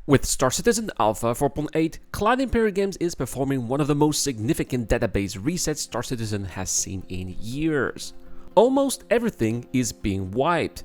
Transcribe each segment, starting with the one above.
With Star Citizen Alpha 4.8, Cloud Imperial Games is performing one of the most significant database resets Star Citizen has seen in years. Almost everything is being wiped.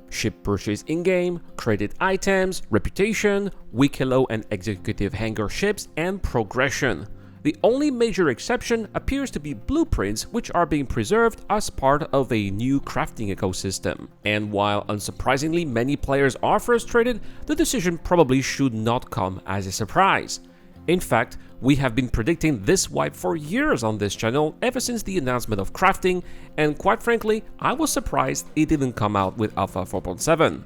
Ship purchase in-game, credit items, reputation, Wikelo and executive hangar ships, and progression. The only major exception appears to be blueprints, which are being preserved as part of a new crafting ecosystem. And while unsurprisingly many players are frustrated, the decision probably should not come as a surprise. In fact, we have been predicting this wipe for years on this channel ever since the announcement of crafting, and quite frankly, I was surprised it didn't come out with Alpha 4.7.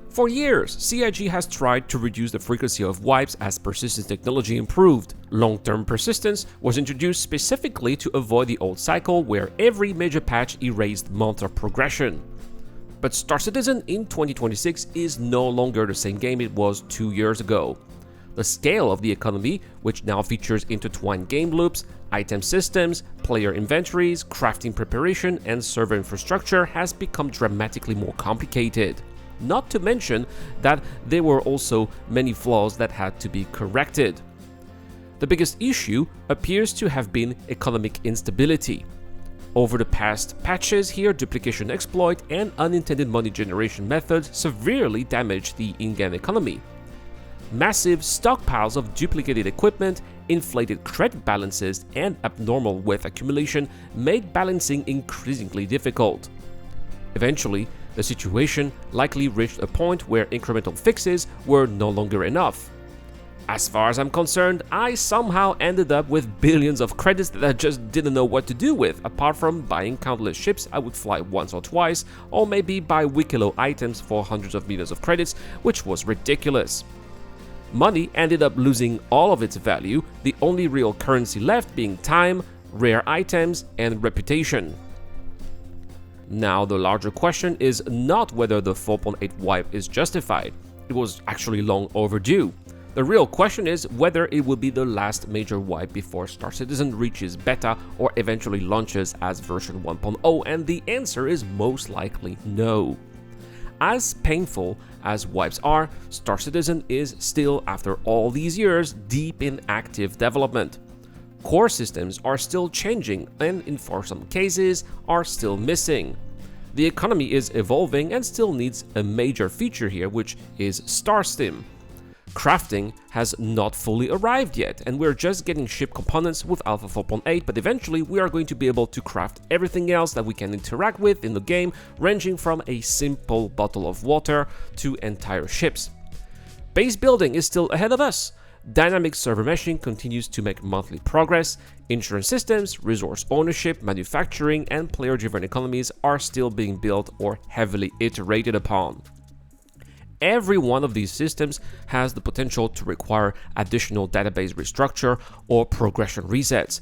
For years, CIG has tried to reduce the frequency of wipes as persistence technology improved. Long-term persistence was introduced specifically to avoid the old cycle where every major patch erased months of progression. But Star Citizen in 2026 is no longer the same game it was 2 years ago. The scale of the economy, which now features intertwined game loops, item systems, player inventories, crafting preparation, and server infrastructure, has become dramatically more complicated. Not to mention that there were also many flaws that had to be corrected. The biggest issue appears to have been economic instability. Over the past patches here, duplication exploit and unintended money generation methods severely damaged the in-game economy. Massive stockpiles of duplicated equipment, inflated credit balances, and abnormal wealth accumulation made balancing increasingly difficult. Eventually, the situation likely reached a point where incremental fixes were no longer enough. As far as I'm concerned, I somehow ended up with billions of credits that I just didn't know what to do with, apart from buying countless ships I would fly once or twice, or maybe buy Wikelo items for hundreds of millions of credits, which was ridiculous. Money ended up losing all of its value, the only real currency left being time, rare items, and reputation. Now, the larger question is not whether the 4.8 wipe is justified. It was actually long overdue. The real question is whether it will be the last major wipe before Star Citizen reaches beta or eventually launches as version 1.0, and the answer is most likely no. As painful as wipes are, Star Citizen is still, after all these years, deep in active development. Core systems are still changing and, in for some cases, are still missing. The economy is evolving and still needs a major feature here, which is StarSim. Crafting has not fully arrived yet, and we're just getting ship components with Alpha 4.8, but eventually we are going to be able to craft everything else that we can interact with in the game, ranging from a simple bottle of water to entire ships. Base building is still ahead of us. Dynamic server meshing continues to make monthly progress. Insurance systems, resource ownership, manufacturing, and player-driven economies are still being built or heavily iterated upon. Every one of these systems has the potential to require additional database restructure or progression resets.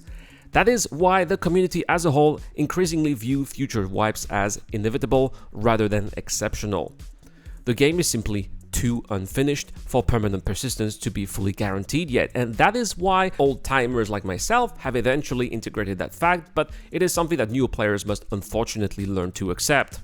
That is why the community as a whole increasingly view future wipes as inevitable rather than exceptional. The game is simply too unfinished for permanent persistence to be fully guaranteed yet, and that is why old-timers like myself have eventually integrated that fact, but it is something that new players must unfortunately learn to accept.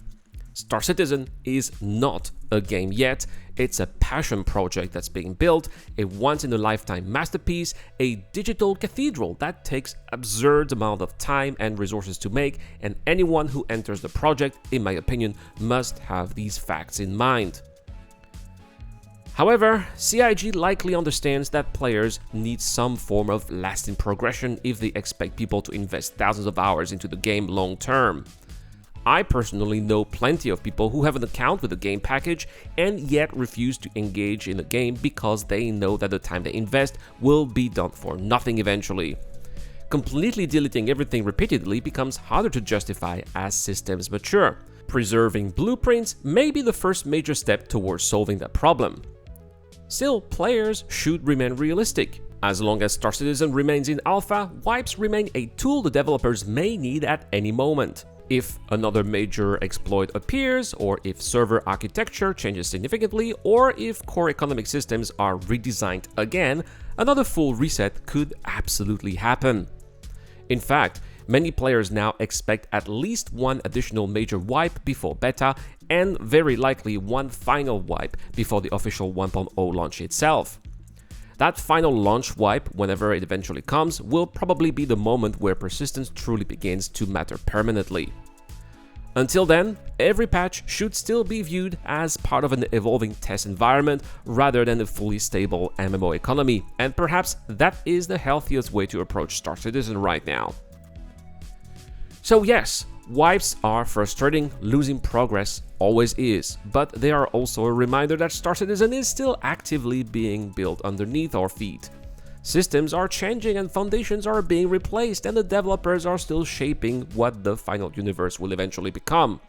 Star Citizen is not a game yet, it's a passion project that's being built, a once-in-a-lifetime masterpiece, a digital cathedral that takes absurd amount of time and resources to make, and anyone who enters the project, in my opinion, must have these facts in mind. However, CIG likely understands that players need some form of lasting progression if they expect people to invest thousands of hours into the game long term. I personally know plenty of people who have an account with the game package and yet refuse to engage in the game because they know that the time they invest will be done for nothing eventually. Completely deleting everything repeatedly becomes harder to justify as systems mature. Preserving blueprints may be the first major step towards solving that problem. Still, players should remain realistic. As long as Star Citizen remains in alpha, wipes remain a tool the developers may need at any moment. If another major exploit appears, or if server architecture changes significantly, or if core economic systems are redesigned again, another full reset could absolutely happen. In fact, Many players now expect at least one additional major wipe before beta, and very likely one final wipe before the official 1.0 launch itself. That final launch wipe, whenever it eventually comes, will probably be the moment where persistence truly begins to matter permanently. Until then, every patch should still be viewed as part of an evolving test environment rather than a fully stable MMO economy, and perhaps that is the healthiest way to approach Star Citizen right now. So yes, wipes are frustrating, losing progress always is, but they are also a reminder that Star Citizen is still actively being built underneath our feet. Systems are changing and foundations are being replaced, and the developers are still shaping what the final universe will eventually become.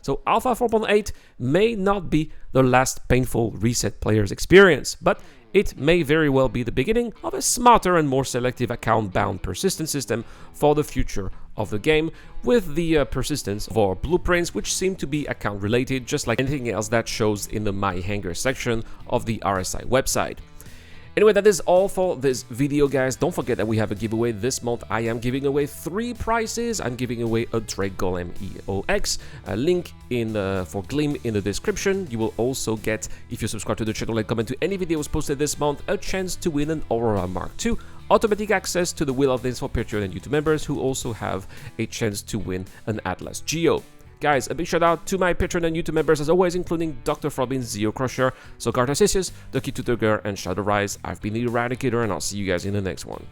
So Alpha 4.8 may not be the last painful reset player's experience, but it may very well be the beginning of a smarter and more selective account-bound persistence system for the future of the game, with the persistence of our blueprints, which seem to be account-related, just like anything else that shows in the My Hangar section of the RSI website. Anyway, that is all for this video, guys. Don't forget that we have a giveaway this month. I am giving away 3 prizes. I'm giving away a Drake Golem EOX, a link for GLEAM in the description. You will also get, if you subscribe to the channel and comment to any videos posted this month, a chance to win an Aurora Mark II, automatic access to the Wheel of Names for Patreon and YouTube members, who also have a chance to win an Atlas Geo. Guys, a big shout out to my Patreon and YouTube members as always, including Dr. Frobin, Zeo Crusher, Sokar Tarsisius, Ducky Tutorger, and Shadow Rise. I've been the Eradicator, and I'll see you guys in the next one.